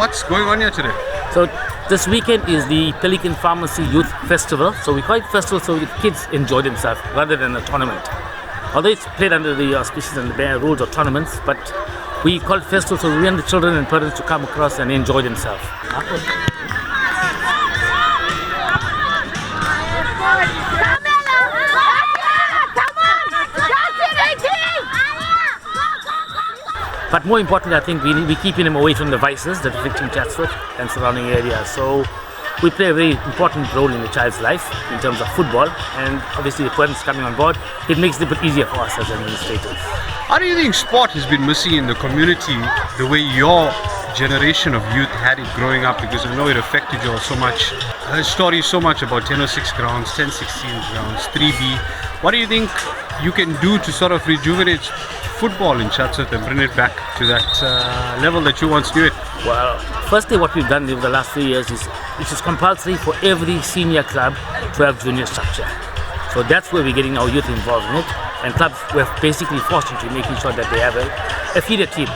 What's going on here today? So this weekend is the Pelican Pharmacy Youth Festival. So we call it festival so the kids enjoy themselves rather than a tournament. Although it's played under the auspices and the rules of tournaments, but we call it festival so we want the children and parents to come across and enjoy themselves. But more importantly, I think we're keeping them away from the vices that are affecting Chatsworth and surrounding areas. So we play a very important role in the child's life in terms of football, and obviously the parents coming on board, it makes it a bit easier for us as administrators. How do you think sport has been missing in the community the way your generation of youth had it growing up? Because I know it affected you all so much. I heard stories so much about 1006 grounds, 1016 grounds, 3B. What do you think you can do to sort of rejuvenate football in Chatsworth and bring it back to that level that you once knew it? Well, firstly, what we've done over the last 3 years is it is compulsory for every senior club to have junior structure. So that's where we're getting our youth involved in it, and clubs were basically forced into making sure that they have a feeder team.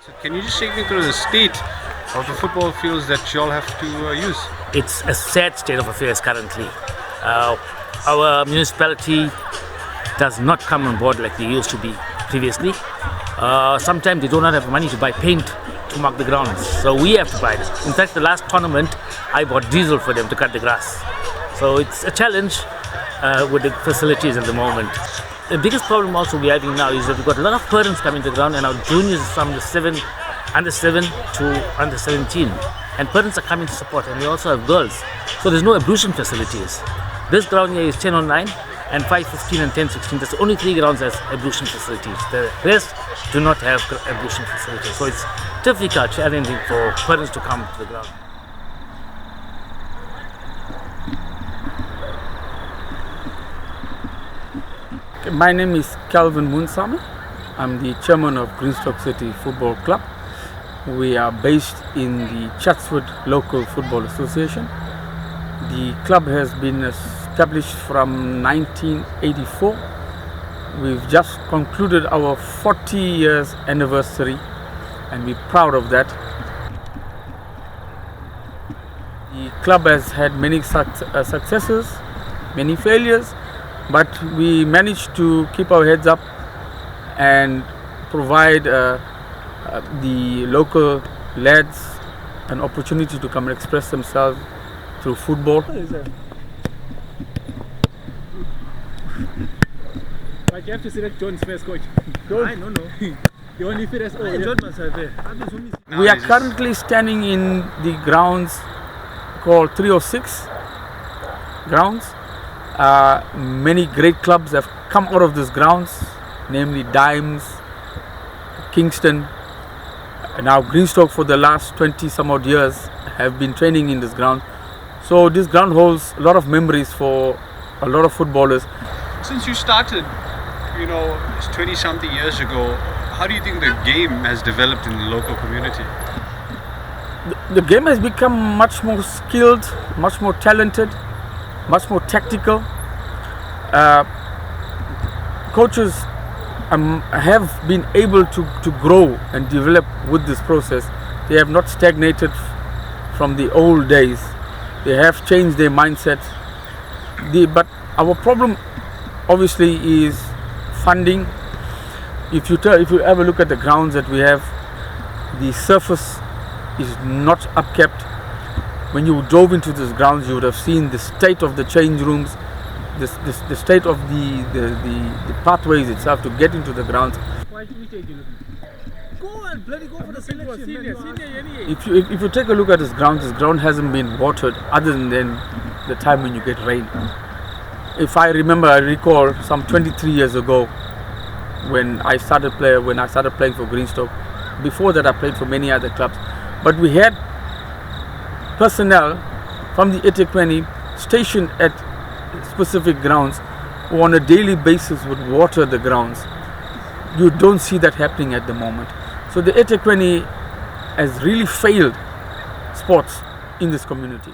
So can you just take me through the state of the football fields that you all have to use? It's a sad state of affairs currently. Our municipality does not come on board like they used to be previously. Sometimes they do not have money to buy paint to mark the grounds, so we have to buy it. In fact, the last tournament, I bought diesel for them to cut the grass. So it's a challenge with the facilities at the moment. The biggest problem also we're having now is that we've got a lot of parents coming to the ground, and our juniors from the under 7 to under 17. And parents are coming to support, and we also have girls. So there's no ablution facilities. This ground here is 1009 and 515 and 1016. That's the only 3 grounds that have ablution facilities. The rest do not have ablution facilities. So it's difficult, challenging for parents to come to the ground. My name is Kelvin Munsamy. I'm the chairman of Greenstroke City Football Club. We are based in the Chatsworth Local Football Association. The club has been established from 1984. We've just concluded our 40 years anniversary, and we're proud of that. The club has had many successes, many failures, but we managed to keep our heads up and provide the local lads an opportunity to come and express themselves through football. But you have to select John's first, coach. I don't know. You only fit as John must have there. We are currently standing in the grounds called 306 grounds. Many great clubs have come out of these grounds, namely Dimes, Kingston, and now Greenstroke for the last 20 some odd years have been training in this ground. So this ground holds a lot of memories for a lot of footballers. Since you started, 20 something years ago, how do you think the game has developed in the local community? The game has become much more skilled, much more talented, much more tactical. Coaches have been able to grow and develop with this process. They have not stagnated from the old days. They have changed their mindset. But our problem obviously is funding. If you ever look at the grounds that we have, the surface is not upkept. When you dove into these grounds, you would have seen the state of the change rooms, the state of the pathways itself to get into the grounds. Go and bloody go for the selection. If you take a look at this ground hasn't been watered other than the time when you get rain. If I recall some 23 years ago when I started playing for Greenstroke. Before that I played for many other clubs. But we had personnel from the eThekwini stationed at specific grounds who on a daily basis would water the grounds. you don't see that happening at the moment. So the eThekwini has really failed sports in this community.